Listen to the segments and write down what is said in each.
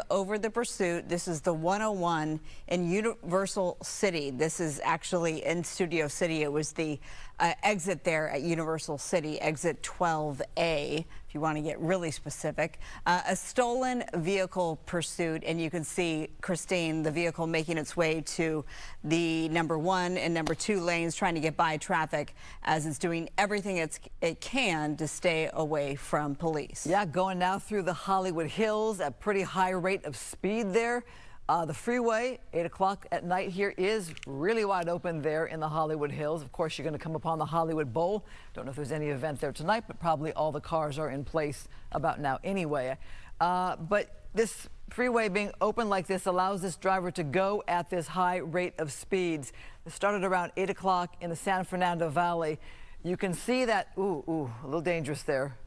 Over the pursuit. This is the 101 in Universal City. This is actually in Studio City. It was the exit there at Universal City, exit 12A, if you want to get really specific. A stolen vehicle pursuit, and you can see, Christine, the vehicle making its way to the number 1 and number 2 lanes, trying to get by traffic as it's doing everything it can to stay away from police. Yeah, going now through the Hollywood Hills at pretty high rate of speed there. The freeway, 8 o'clock at night here, is really wide open there in the Hollywood Hills. Of course, you're going to come upon the Hollywood Bowl. Don't know if there's any event there tonight, but probably all the cars are in place about now anyway. But this freeway being open like this allows this driver to go at this high rate of speeds. It started around 8 o'clock in the San Fernando Valley. You can see that, a little dangerous there.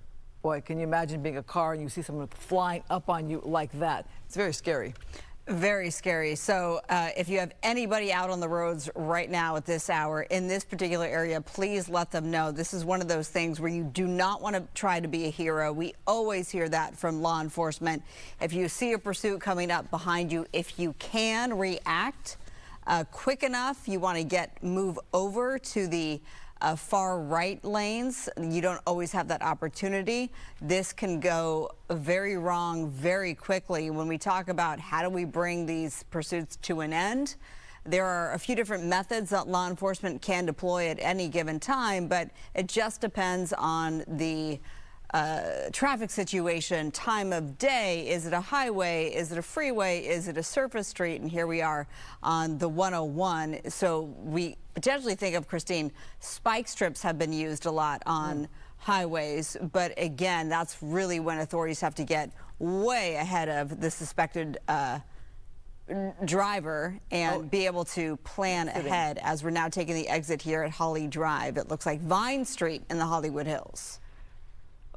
Boy, can you imagine being a car and you see someone flying up on you like that? It's very scary. Very scary. So if you have anybody out on the roads right now at this hour in this particular area, please let them know. This is one of those things where you do not want to try to be a hero. We always hear that from law enforcement. If you see a pursuit coming up behind you, if you can react quick enough, you want to move over to the far right lanes. You don't always have that opportunity. This can go very wrong very quickly. When we talk about how do we bring these pursuits to an end, there are a few different methods that law enforcement can deploy at any given time, but it just depends on the traffic situation, time of day. Is it a highway? Is it a freeway? Is it a surface street? And here we are on the 101. So we potentially think of, Christine, spike strips have been used a lot on highways. But again, that's really when authorities have to get way ahead of the suspected driver and be able to plan ahead, as we're now taking the exit here at Holly Drive. It looks like Vine Street in the Hollywood Hills.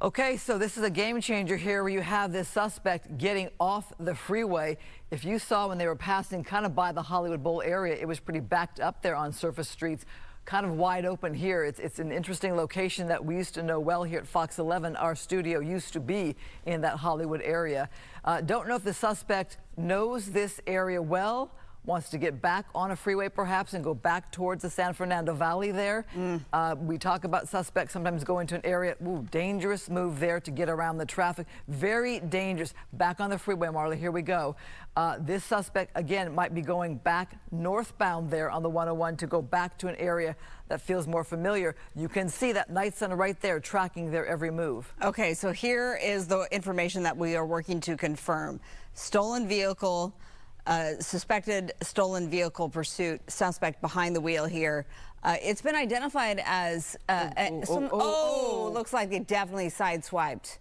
Okay, so this is a game changer here where you have this suspect getting off the freeway. If you saw when they were passing kind of by the Hollywood Bowl area, it was pretty backed up there on surface streets, kind of wide open here. It's an interesting location that we used to know well here at Fox 11. Our studio used to be in that Hollywood area. Don't know if the suspect knows this area well, wants to get back on a freeway perhaps and go back towards the San Fernando Valley there. We talk about suspects sometimes go into an area, dangerous move there to get around the traffic. Very dangerous. Back on the freeway, Marla, here we go. This suspect, again, might be going back northbound there on the 101 to go back to an area that feels more familiar. You can see that night sun right there tracking their every move. Okay, so here is the information that we are working to confirm. Stolen vehicle, suspected stolen vehicle pursuit, suspect behind the wheel here. It's been identified as looks like they definitely sideswiped.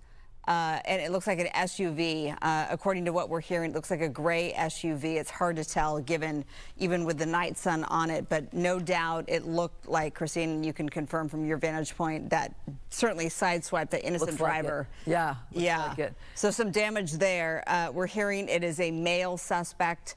And it looks like an SUV. According to what we're hearing, it looks like a gray SUV. It's hard to tell given even with the night sun on it, but no doubt it looked like, Christine, you can confirm from your vantage point, that certainly sideswiped the innocent driver. Yeah. Like it. So some damage there. We're hearing it is a male suspect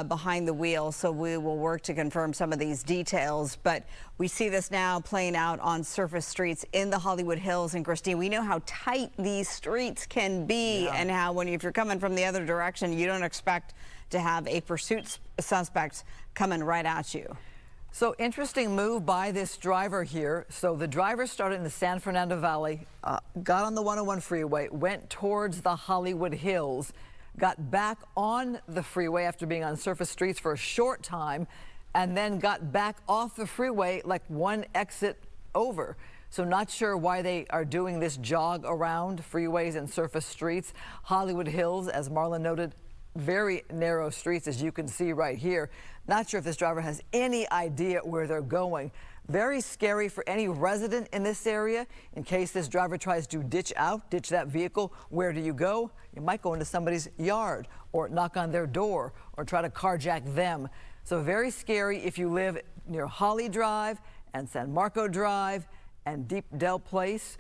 behind the wheel, so we will work to confirm some of these details. But we see this now playing out on surface streets in the Hollywood Hills. And Christine, we know how tight these streets can be, and how if you're coming from the other direction, you don't expect to have a pursuit suspect coming right at you. So interesting move by this driver here. So the driver started in the San Fernando Valley, got on the 101 freeway, went towards the Hollywood Hills, got back on the freeway after being on surface streets for a short time, and then got back off the freeway like one exit over. So not sure why they are doing this jog around freeways and surface streets. Hollywood Hills, as Marlon noted, very narrow streets, as you can see right here. Not sure if this driver has any idea where they're going. Very scary for any resident in this area. In case this driver tries to ditch that vehicle, where do you go? You might go into somebody's yard or knock on their door or try to carjack them. So very scary if you live near Holly Drive and San Marco Drive and Deep Dell Place,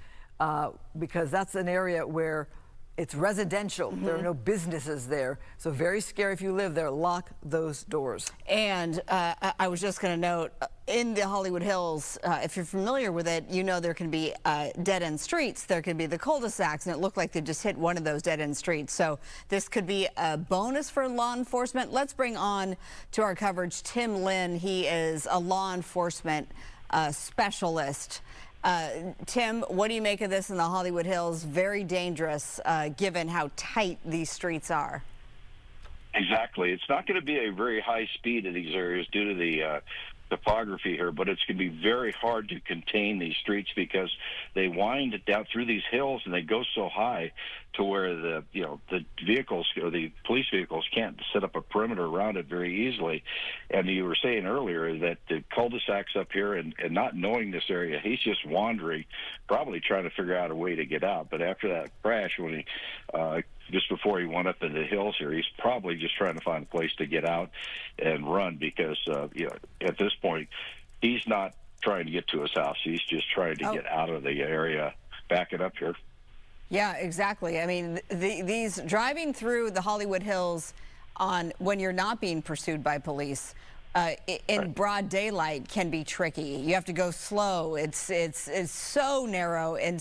because that's an area where It's residential. There are no businesses there. So very scary if you live there. Lock those doors. And I was just going to note, in the Hollywood Hills, if you're familiar with it, you know there can be dead-end streets. There can be the cul-de-sacs, and it looked like they just hit one of those dead-end streets. So this could be a bonus for law enforcement. Let's bring on to our coverage Tim Lynn. He is a law enforcement specialist. Tim, what do you make of this in the Hollywood Hills? Very dangerous, given how tight these streets are. Exactly. It's not going to be a very high speed in these areas due to the topography here, but it's going to be very hard to contain these streets because they wind down through these hills and they go so high to where the vehicles or the police vehicles can't set up a perimeter around it very easily. And you were saying earlier that the cul-de-sacs up here and not knowing this area, he's just wandering, probably trying to figure out a way to get out. But after that crash, when he just before he went up into the hills here, he's probably just trying to find a place to get out and run because at this point he's not trying to get to his house. He's just trying to get out of the area, backing up here. Yeah, exactly. I mean, these driving through the Hollywood Hills when you're not being pursued by police in broad daylight can be tricky. You have to go slow. It's so narrow, and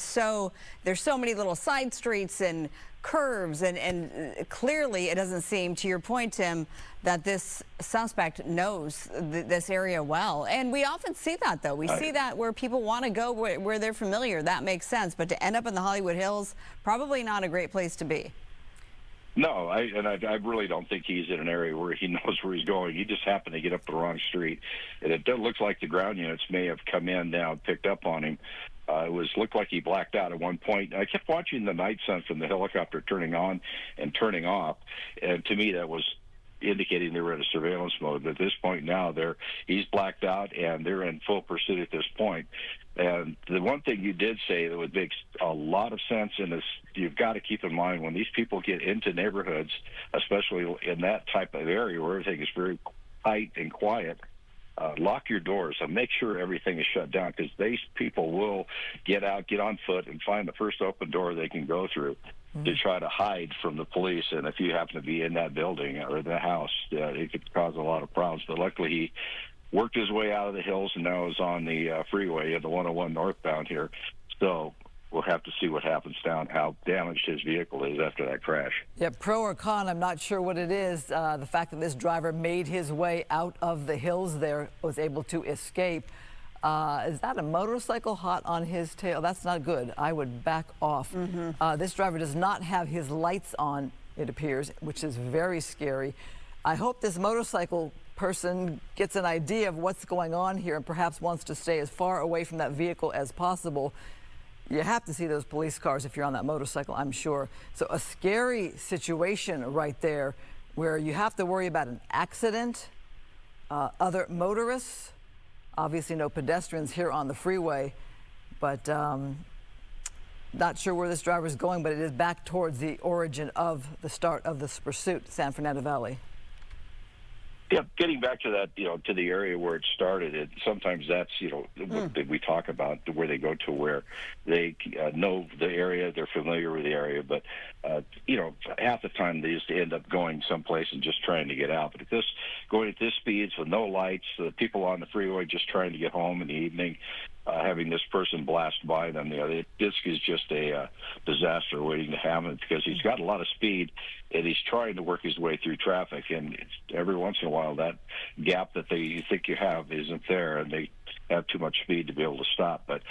there's so many little side streets and curves, and clearly it doesn't seem, to your point, Tim, that this suspect knows this area well. And we often see that, though. We see that where people want to go where they're familiar. That makes sense. But to end up in the Hollywood Hills, probably not a great place to be. No, I really don't think he's in an area where he knows where he's going. He just happened to get up the wrong street. And it looks like the ground units may have come in now and picked up on him. It looked like he blacked out at one point. I kept watching the night sun from the helicopter turning on and turning off, and to me that was indicating they were in a surveillance mode. But at this point now, he's blacked out, and they're in full pursuit at this point. And the one thing you did say that would make a lot of sense in this, you've got to keep in mind when these people get into neighborhoods, especially in that type of area where everything is very tight and quiet, lock your doors and make sure everything is shut down, because these people will get out, get on foot, and find the first open door they can go through to try to hide from the police. And if you happen to be in that building or the house, it could cause a lot of problems. But luckily, he worked his way out of the hills and now is on the freeway at the 101 northbound here. So we'll have to see what happens down, how damaged his vehicle is after that crash. Yeah, pro or con, I'm not sure what it is. The fact that this driver made his way out of the hills there, was able to escape. Is that a motorcycle hot on his tail? That's not good. I would back off. This driver does not have his lights on, it appears, which is very scary. I hope this motorcycle person gets an idea of what's going on here and perhaps wants to stay as far away from that vehicle as possible. You have to see those police cars if you're on that motorcycle, I'm sure. So a scary situation right there where you have to worry about an accident, other motorists, obviously no pedestrians here on the freeway, but not sure where this driver is going, but it is back towards the origin of the start of this pursuit, San Fernando Valley. Yeah, getting back to that, to the area where it started, sometimes that's, what we talk about, where they go to where they know the area, they're familiar with the area, but, half the time they just end up going someplace and just trying to get out. But going at this speeds with no lights, the people on the freeway just trying to get home in the evening, having this person blast by them, this is just a disaster waiting to happen, because he's got a lot of speed and he's trying to work his way through traffic, and every once in a while that gap that you think you have isn't there, and they have too much speed to be able to stop. But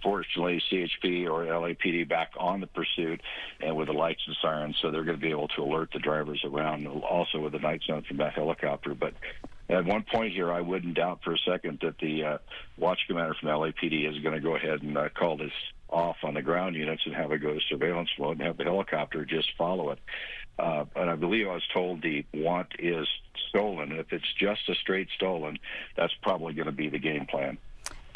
fortunately, CHP or LAPD back on the pursuit and with the lights and sirens, so they're going to be able to alert the drivers around, also with the night sun from that helicopter. But at one point here, I wouldn't doubt for a second that the watch commander from LAPD is going to go ahead and call this off on the ground units and have it go to surveillance mode and have the helicopter just follow it. And I believe I was told the want is stolen. If it's just a straight stolen, that's probably going to be the game plan.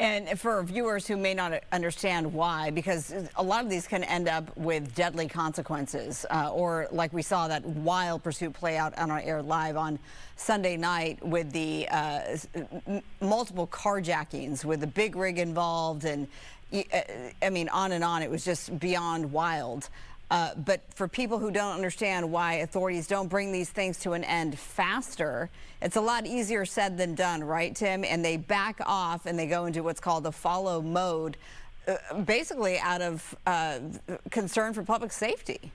And for viewers who may not understand why, because a lot of these can end up with deadly consequences, or like we saw that wild pursuit play out on our air live on Sunday night with the multiple carjackings with the big rig involved, and I mean, on and on. It was just beyond wild. But for people who don't understand why authorities don't bring these things to an end faster, it's a lot easier said than done, right, Tim? And they back off and they go into what's called the follow mode, basically out of concern for public safety.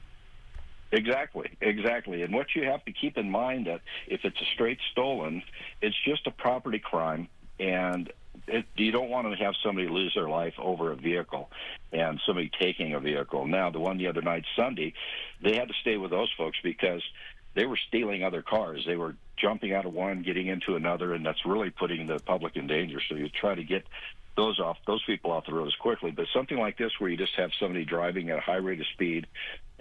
Exactly. And what you have to keep in mind that if it's a straight stolen, it's just a property crime, and you don't want to have somebody lose their life over a vehicle and somebody taking a vehicle. Now, the one the other night, Sunday, they had to stay with those folks because they were stealing other cars. They were jumping out of one, getting into another, and that's really putting the public in danger. So you try to get those people off the road as quickly. But something like this, where you just have somebody driving at a high rate of speed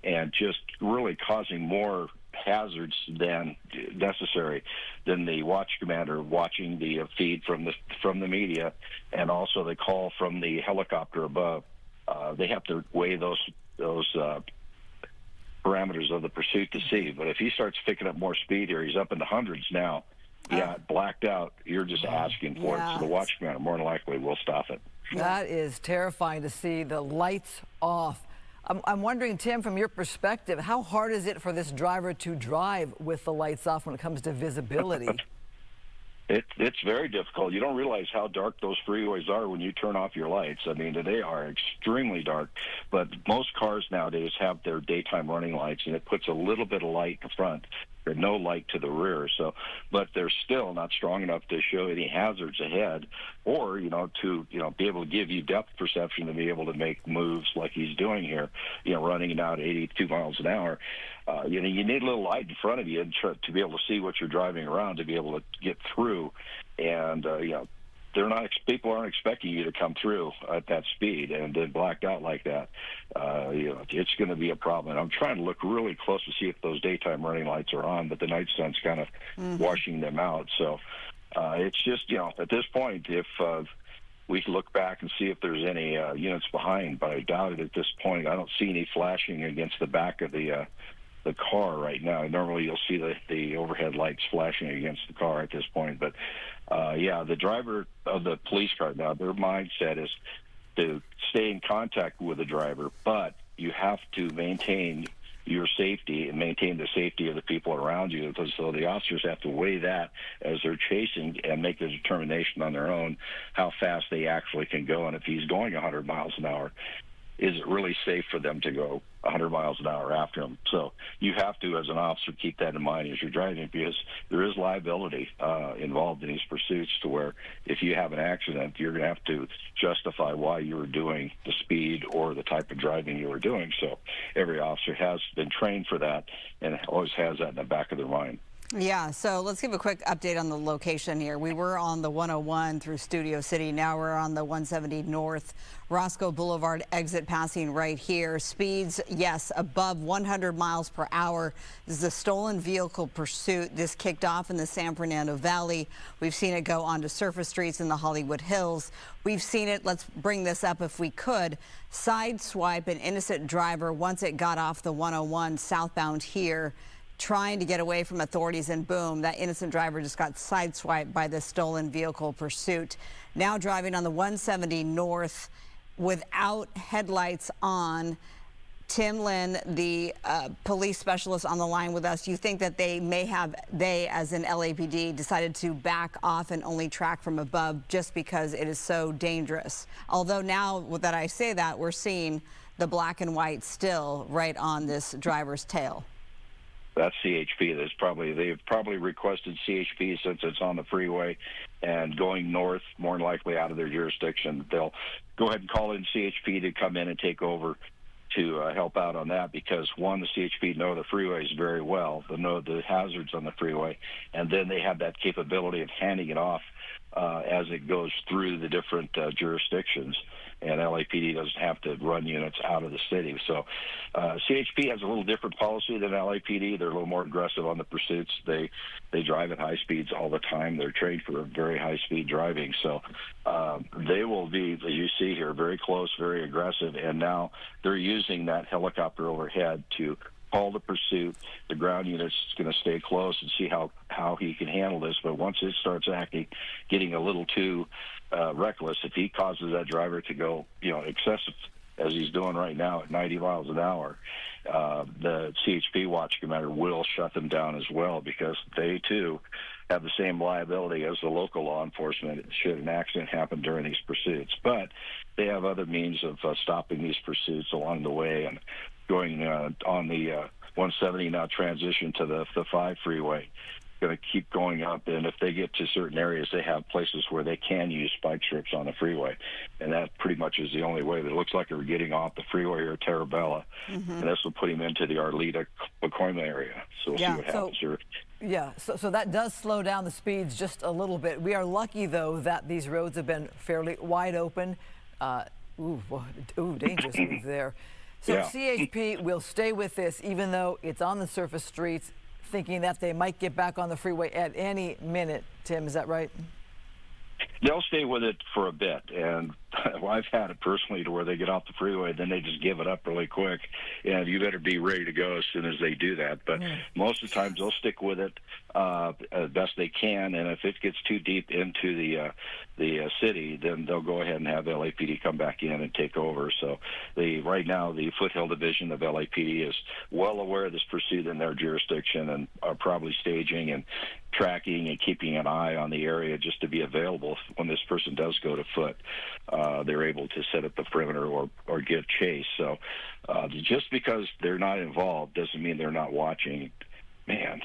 and just really causing more hazards than necessary, than the watch commander watching the feed from the media, and also the call from the helicopter above. They have to weigh those parameters of the pursuit to see. But if he starts picking up more speed here, he's up in the hundreds now. Yeah, blacked out. You're just asking for it. So the watch commander more than likely will stop it. That is terrifying to see, the lights off. I'm wondering, Tim, from your perspective, how hard is it for this driver to drive with the lights off when it comes to visibility? It's very difficult. You don't realize how dark those freeways are when you turn off your lights. I mean, they are extremely dark. But most cars nowadays have their daytime running lights, and it puts a little bit of light in front. There's no light to the rear, but they're still not strong enough to show any hazards ahead, or to be able to give you depth perception to be able to make moves like he's doing here, running out 82 miles an hour. You need a little light in front of you to be able to see what you're driving around, to be able to get through, and people aren't expecting you to come through at that speed and then blacked out like that. It's going to be a problem. And I'm trying to look really close to see if those daytime running lights are on, but the night sun's kind of washing them out. So it's just, at this point, if we can look back and see if there's any units behind, but I doubt it at this point. I don't see any flashing against the back of the car right now. Normally you'll see the overhead lights flashing against the car at this point. But the driver of the police car now, their mindset is to stay in contact with the driver, but you have to maintain your safety and maintain the safety of the people around you. So the officers have to weigh that as they're chasing and make a determination on their own how fast they actually can go. And if he's going 100 miles an hour, is it really safe for them to go 100 miles an hour after him? So you have to, as an officer, keep that in mind as you're driving, because there is liability involved in these pursuits, to where if you have an accident, you're going to have to justify why you were doing the speed or the type of driving you were doing. So every officer has been trained for that and always has that in the back of their mind. Yeah, so let's give a quick update on the location here. We were on the 101 through Studio City. Now we're on the 170 North Roscoe Boulevard exit, passing right here. Speeds, yes, above 100 miles per hour. This is a stolen vehicle pursuit. This kicked off in the San Fernando Valley. We've seen it go onto surface streets in the Hollywood Hills. We've seen it, let's bring this up if we could, sideswipe an innocent driver once it got off the 101 southbound here, trying to get away from authorities, and boom, that innocent driver just got sideswiped by the stolen vehicle pursuit. Now driving on the 170 North without headlights on. Tim Lynn, the police specialist on the line with us, you think that they as in LAPD, decided to back off and only track from above just because it is so dangerous? Although now that I say that, we're seeing the black and white still right on this driver's tail. That's CHP. They've probably requested CHP since it's on the freeway and going north, more than likely out of their jurisdiction. They'll go ahead and call in CHP to come in and take over to help out on that, because one, the CHP know the freeways very well. They know the hazards on the freeway, and then they have that capability of handing it off as it goes through the different jurisdictions. And LAPD doesn't have to run units out of the city. So CHP has a little different policy than LAPD. They're a little more aggressive on the pursuits. They drive at high speeds all the time. They're trained for very high-speed driving. So they will be, as you see here, very close, very aggressive. And now they're using that helicopter overhead to call the pursuit. The ground unit's going to stay close and see how he can handle this. But once it starts getting a little too reckless, if he causes that driver to go, as he's doing right now at 90 miles an hour, the CHP watch commander will shut them down as well, because they too have the same liability as the local law enforcement should an accident happen during these pursuits. But they have other means of stopping these pursuits along the way, and going on the 170 now transition to the 5 freeway. Going to keep going up, and if they get to certain areas, they have places where they can use spike strips on the freeway, and that pretty much is the only way. It looks like they're getting off the freeway here at Terabella, and this will put him into the Arleta-Pacoima area. So we'll see what happens here. Yeah, so that does slow down the speeds just a little bit. We are lucky, though, that these roads have been fairly wide open. Dangerous move there. So Yeah. CHP will stay with this, even though it's on the surface streets, thinking that they might get back on the freeway at any minute. Tim, is that right? They'll stay with it for a bit, and I've had it personally to where they get off the freeway, then they just give it up really quick, and you better be ready to go as soon as they do that. But most of the times they'll stick with it as best they can, and if it gets too deep into the city, then they'll go ahead and have LAPD come back in and take over. So right now the Foothill Division of LAPD is well aware of this pursuit in their jurisdiction, and are probably staging and tracking and keeping an eye on the area just to be available when this person does go to foot. They're able to set up the perimeter or give chase. So just because they're not involved doesn't mean they're not watching. Man,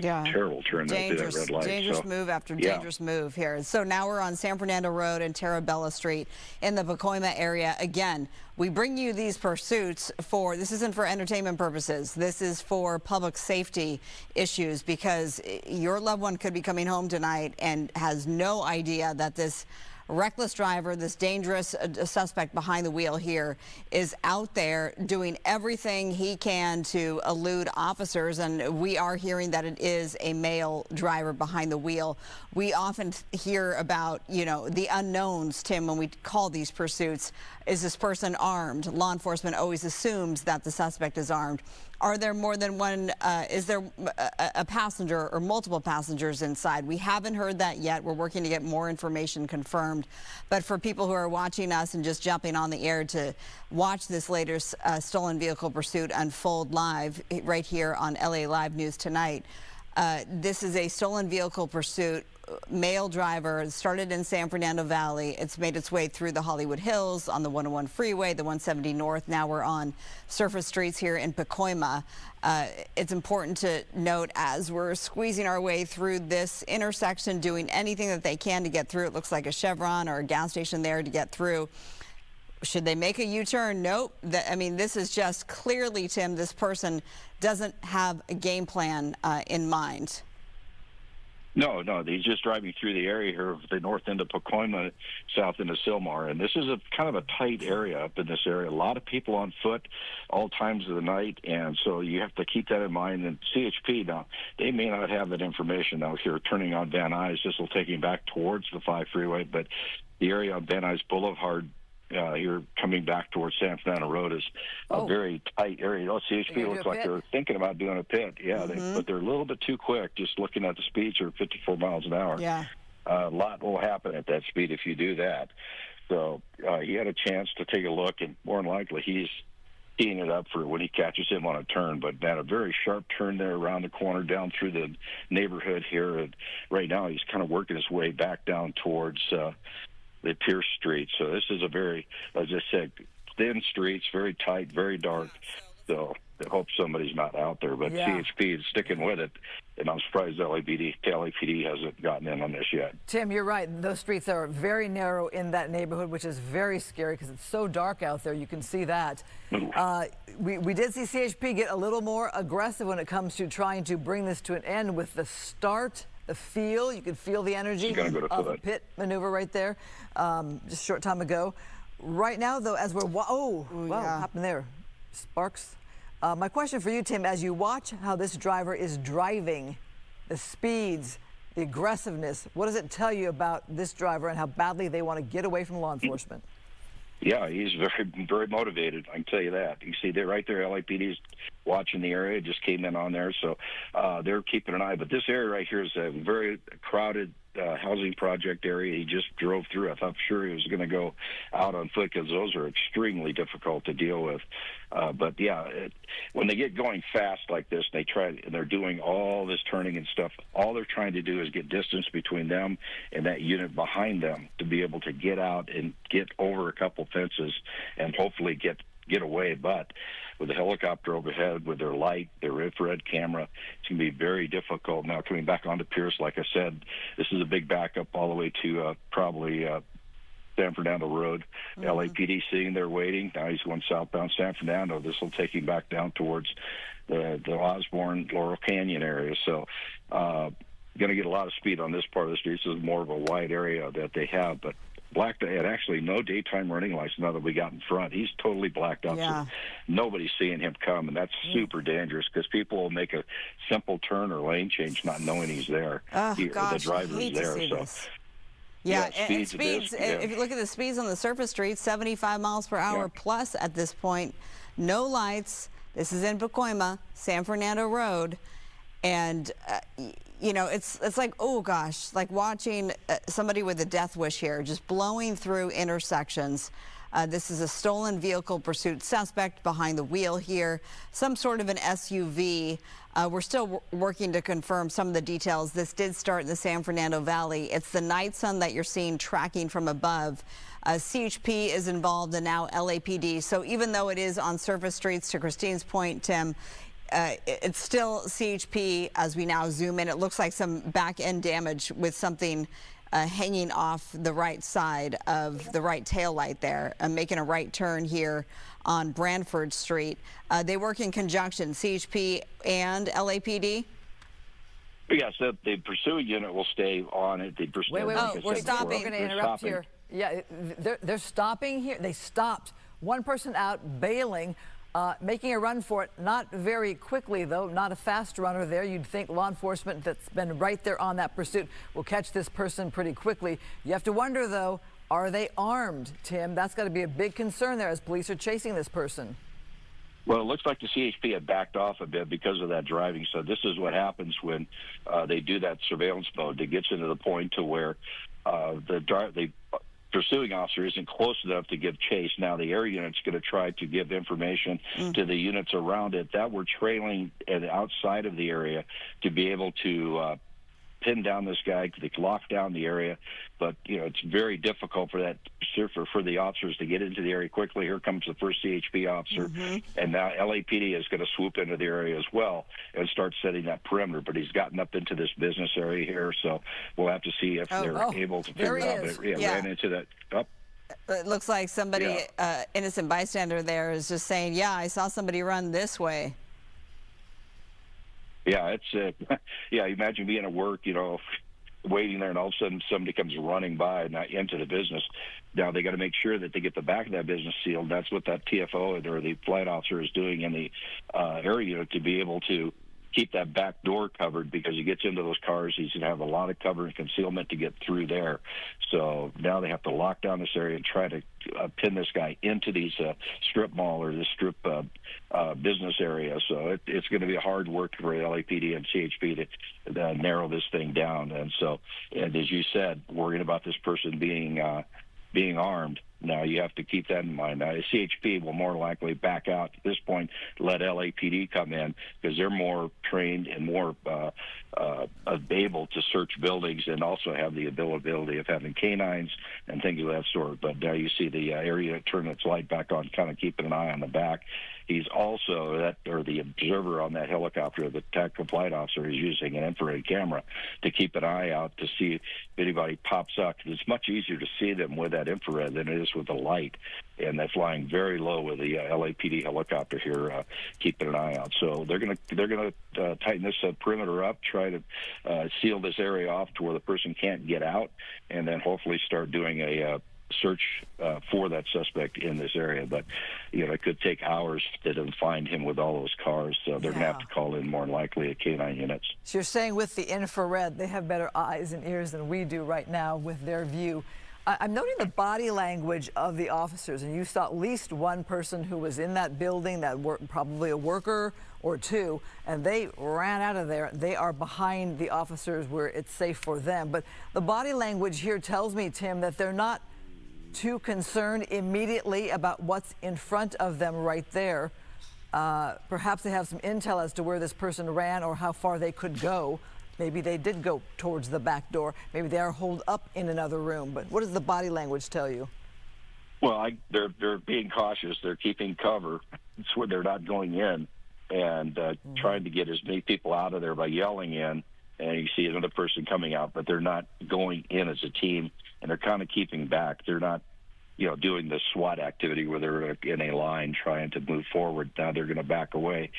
terrible turn through that red light. Dangerous move after dangerous move here. So now we're on San Fernando Road and Terabella Street in the Pacoima area. Again, we bring you these pursuits this isn't for entertainment purposes. This is for public safety issues, because your loved one could be coming home tonight and has no idea that this reckless driver, this dangerous suspect behind the wheel here, is out there doing everything he can to elude officers, and we are hearing that it is a male driver behind the wheel. We often hear about, the unknowns, Tim, when we call these pursuits. Is this person armed? Law enforcement always assumes that the suspect is armed. Are there more than one, is there a passenger or multiple passengers inside? We haven't heard that yet. We're working to get more information confirmed. But for people who are watching us and just jumping on the air to watch this latest stolen vehicle pursuit unfold live right here on LA Live News tonight, this is a stolen vehicle pursuit. Male driver, started in San Fernando Valley. It's made its way through the Hollywood Hills on the 101 freeway, the 170 north. Now we're on surface streets here in Pacoima. It's important to note, as we're squeezing our way through this intersection, doing anything that they can to get through. It looks like a Chevron or a gas station there to get through. Should they make a U-turn? Nope. This is just clearly, Tim, this person doesn't have a game plan in mind. No, he's just driving through the area here of the north end of Pacoima, south into Sylmar, and this is a kind of a tight area up in this area. A lot of people on foot all times of the night, and so you have to keep that in mind. And CHP, now, they may not have that information out here turning on Van Nuys. This will take him back towards the 5 freeway, but the area on Van Nuys Boulevard, you're coming back towards San Fernando Road, is a very tight area. CHP looks like they're thinking about doing a pit. Yeah, but they're a little bit too quick. Just looking at the speeds are 54 miles an hour. Yeah. A lot will happen at that speed if you do that. So he had a chance to take a look, and more than likely he's teeing it up for when he catches him on a turn. But had a very sharp turn there around the corner down through the neighborhood here. And right now he's kind of working his way back down towards the Pierce Street. So this is a very, as I said, thin streets, very tight, very dark. So I hope somebody's not out there. But CHP is sticking with it, and I'm surprised LAPD hasn't gotten in on this yet. Tim, you're right. Those streets are very narrow in that neighborhood, which is very scary because it's so dark out there. You can see that. We did see CHP get a little more aggressive when it comes to trying to bring this to an end with the start. You could feel the energy of a pit maneuver right there just a short time ago. Right now, though, as we're wow, what happened there? Sparks. My question for you, Tim, as you watch how this driver is driving, the speeds, the aggressiveness, what does it tell you about this driver and how badly they want to get away from law enforcement? Yeah, he's very, very motivated. I can tell you that. You see, they're right there. LAPD's watching the area, just came in on there, so they're keeping an eye. But this area right here is a very crowded housing project area. He just drove through. I thought sure he was going to go out on foot because those are extremely difficult to deal with. But yeah, when they get going fast like this, and they're doing all this turning and stuff. All they're trying to do is get distance between them and that unit behind them to be able to get out and get over a couple fences and hopefully get away. But with the helicopter overhead, with their light, their infrared camera, it's going to be very difficult. Now, coming back onto Pierce, like I said, this is a big backup all the way to probably San Fernando Road. LAPD sitting there waiting. Now he's going southbound San Fernando. This will take him back down towards the Osborne, Laurel Canyon area. So going to get a lot of speed on this part of the street. This is more of a wide area that they have, but blacked out, and actually no daytime running lights now that we got in front. He's totally blacked out. Yeah. So nobody's seeing him come, and that's super dangerous because people will make a simple turn or lane change not knowing he's there. Oh, the gosh, driver's I hate there. to see So this. Yeah, and speeds, yeah. if you look at the speeds on the surface streets, 75 miles per hour plus at this point. No lights. This is in Pacoima, San Fernando Road. And, you know, it's like, oh, gosh, like watching somebody with a death wish here, just blowing through intersections. This is a stolen vehicle pursuit suspect behind the wheel here, some sort of an SUV. We're still working to confirm some of the details. This did start in the San Fernando Valley. It's the night sun that you're seeing tracking from above. CHP is involved, and now LAPD. So even though it is on surface streets, to Christine's point, Tim, it's still CHP as we now zoom in. It looks like some back end damage with something hanging off the right side of the right tail light there, making a right turn here on Branford Street. They work in conjunction, CHP and LAPD? Yes, the pursuing unit will stay on it. Wait, we're stopping. We're going to interrupt here. Yeah, they're stopping here. They stopped. One person out bailing, making a run for it. Not very quickly, though. Not a fast runner there. You'd think law enforcement that's been right there on that pursuit will catch this person pretty quickly. You have to wonder, though, are they armed, Tim? That's got to be a big concern there as police are chasing this person. Well, it looks like the CHP had backed off a bit because of that driving. So this is what happens when they do that surveillance mode. It gets into the point to where the pursuing officer isn't close enough to give chase. Now the air unit's going to try to give information to the units around it that we're trailing and outside of the area to be able to pin down this guy. They lock down the area, but you know it's very difficult for the officers to get into the area quickly. Here comes the first CHP officer, and now LAPD is going to swoop into the area as well and start setting that perimeter. But he's gotten up into this business area here, so we'll have to see if they're able to figure out. But ran into that. It looks like somebody, innocent bystander there, is just saying, "Yeah, I saw somebody run this way." Yeah, it's imagine being at work, you know, waiting there, and all of a sudden somebody comes running by and into the business. Now they got to make sure that they get the back of that business sealed. That's what that TFO or the flight officer is doing in the air unit to be able to keep that back door covered, because he gets into those cars, he's going to have a lot of cover and concealment to get through there. So now they have to lock down this area and try to pin this guy into these strip mall or this strip business area. So it's going to be hard work for LAPD and CHP to narrow this thing down. And so, and as you said, worrying about this person being armed. Now, you have to keep that in mind. Now, the CHP will more likely back out at this point, let LAPD come in, because they're more trained and more able to search buildings and also have the ability of having canines and things of that sort. But now you see the area turn its light back on, kind of keeping an eye on the back. He's also, the observer on that helicopter, the tactical flight officer, is using an infrared camera to keep an eye out to see if anybody pops up. It's much easier to see them with that infrared than it is with the light, and they're flying very low with the LAPD helicopter here, keeping an eye out. So they're gonna tighten this perimeter up, try to seal this area off to where the person can't get out, and then hopefully start doing a search for that suspect in this area. But you know, it could take hours to find him with all those cars, so they're gonna have to call in more likely a canine units. So you're saying with the infrared, they have better eyes and ears than we do right now with their view. I'm noting the body language of the officers, and you saw at least one person who was in that building, probably a worker or two, and they ran out of there. They are behind the officers where it's safe for them. But the body language here tells me, Tim, that they're not too concerned immediately about what's in front of them right there. Perhaps they have some intel as to where this person ran or how far they could go. Maybe they did go towards the back door. Maybe they are holed up in another room. But what does the body language tell you? Well, they're being cautious. They're keeping cover. It's where they're not going in and trying to get as many people out of there by yelling in. And you see another person coming out, but they're not going in as a team, and they're kind of keeping back. They're not, doing the SWAT activity where they're in a line trying to move forward. Now they're going to back away.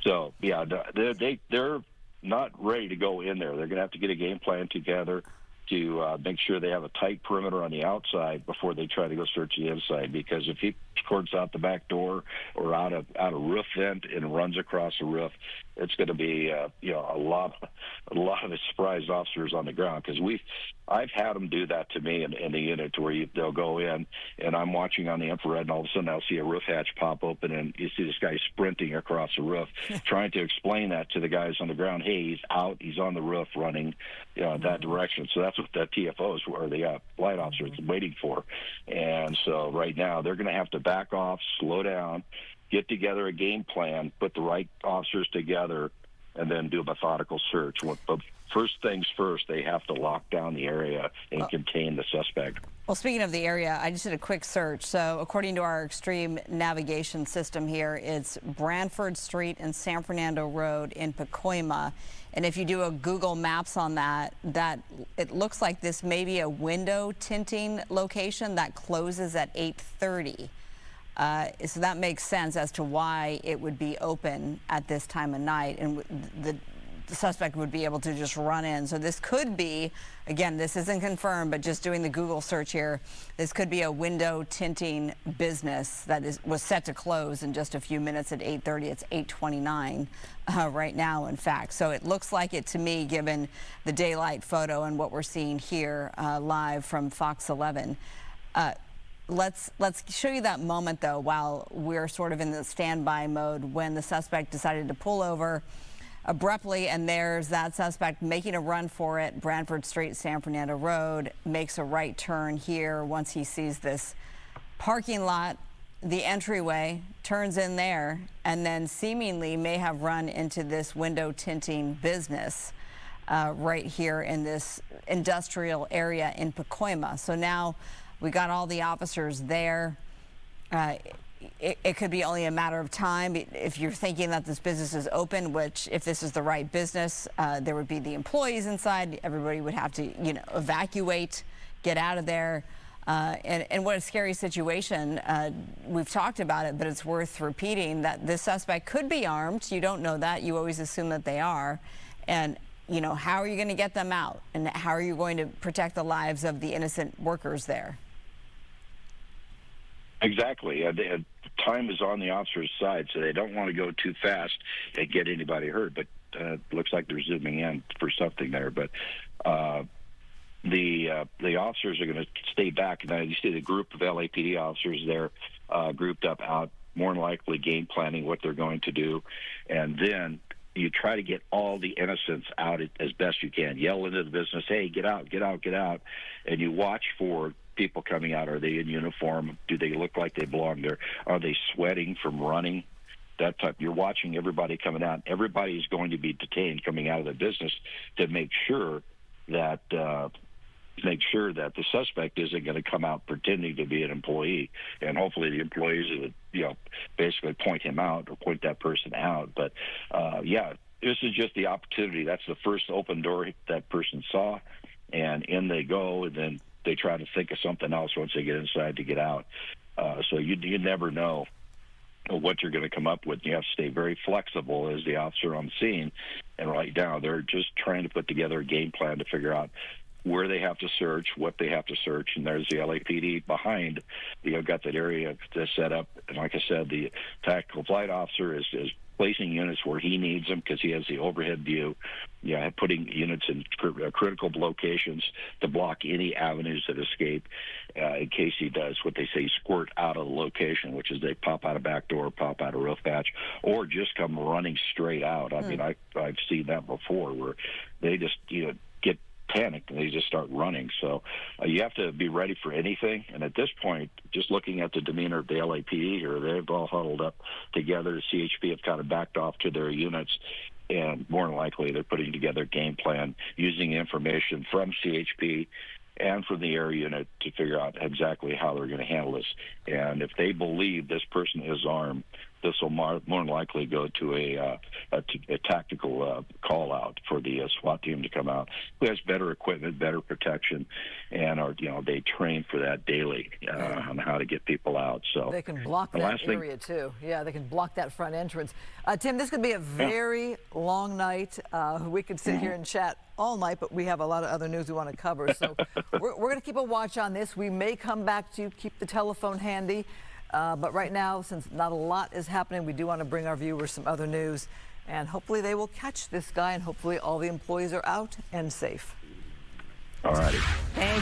So, yeah, they're not ready to go in there. They're going to have to get a game plan together to make sure they have a tight perimeter on the outside before they try to go search the inside. Because if he squirts out the back door or out a roof vent and runs across the roof, it's going to be a lot of the surprised officers on the ground. Because I've had them do that to me in the unit where they'll go in and I'm watching on the infrared, and all of a sudden I'll see a roof hatch pop open and you see this guy sprinting across the roof, trying to explain that to the guys on the ground. Hey, he's out, he's on the roof running that direction. So that's what the TFOs or the flight officers waiting for. And so right now they're going to have to back off, slow down, get together a game plan, put the right officers together, and then do a methodical search. But first things first, they have to lock down the area and contain the suspect. Well, speaking of the area, I just did a quick search. So according to our extreme navigation system here, it's Branford Street and San Fernando Road in Pacoima. And if you do a Google Maps on that it looks like this may be a window tinting location that closes at 8:30. So that makes sense as to why it would be open at this time of night, and the suspect would be able to just run in. So this could be, again, this isn't confirmed, but just doing the Google search here, this could be a window tinting business that was set to close in just a few minutes at 8:30. It's 8:29 right now, in fact. So it looks like it to me, given the daylight photo and what we're seeing here live from Fox 11. Let's show you that moment, though, while we're sort of in the standby mode when the suspect decided to pull over abruptly, and there's that suspect making a run for it. Branford Street, San Fernando Road, makes a right turn here once he sees this parking lot, the entryway, turns in there, and then seemingly may have run into this window tinting business right here in this industrial area in Pacoima. So now we got all the officers there. It could be only a matter of time if you're thinking that this business is open, which if this is the right business, there would be the employees inside. Everybody would have to, evacuate, get out of there. And what a scary situation. We've talked about it, but it's worth repeating that this suspect could be armed. You don't know that. You always assume that they are. And how are you going to get them out? And how are you going to protect the lives of the innocent workers there? Exactly. Time is on the officer's side, so they don't want to go too fast and get anybody hurt. But looks like they're zooming in for something there. But the officers are going to stay back. Now you see the group of LAPD officers there grouped up out, more than likely game planning what they're going to do, and then you try to get all the innocents out as best you can. Yell into the business, hey, get out, get out, get out. And you watch for people coming out. Are they in uniform? Do they look like they belong there? Are they sweating from running? That type. You're watching everybody coming out. Everybody is going to be detained coming out of the business to make sure that the suspect isn't going to come out pretending to be an employee. And hopefully the employees will, basically point him out or point that person out. But this is just the opportunity. That's the first open door that person saw, and in they go, and then they try to think of something else once they get inside to get out. So you never know what you're going to come up with. You have to stay very flexible as the officer on the scene. And right now they're just trying to put together a game plan to figure out where they have to search, what they have to search, and there's the LAPD behind. Got that area to set up. And like I said, the tactical flight officer is placing units where he needs them because he has the overhead view. Yeah, putting units in critical locations to block any avenues that escape in case he does what they say squirt out of the location, which is they pop out a back door, pop out a roof hatch, or just come running straight out. I mean, I've seen that before where they just get panicked and they just start running. So you have to be ready for anything. And at this point, just looking at the demeanor of the LAPD here, they've all huddled up together. The CHP have kind of backed off to their units. And more than likely, they're putting together a game plan using information from CHP and from the air unit to figure out exactly how they're going to handle this. And if they believe this person is armed, this will more than likely go to a tactical call out for the SWAT team to come out, who has better equipment, better protection, and are they train for that daily on how to get people out. So they can block that area too. Yeah, they can block that front entrance. Tim, this could be a very long night. We could sit here and chat all night, but we have a lot of other news we want to cover. So we're going to keep a watch on this. We may come back to you. Keep the telephone handy. But right now, since not a lot is happening, we do want to bring our viewers some other news. And hopefully they will catch this guy, and hopefully all the employees are out and safe. All righty. Thank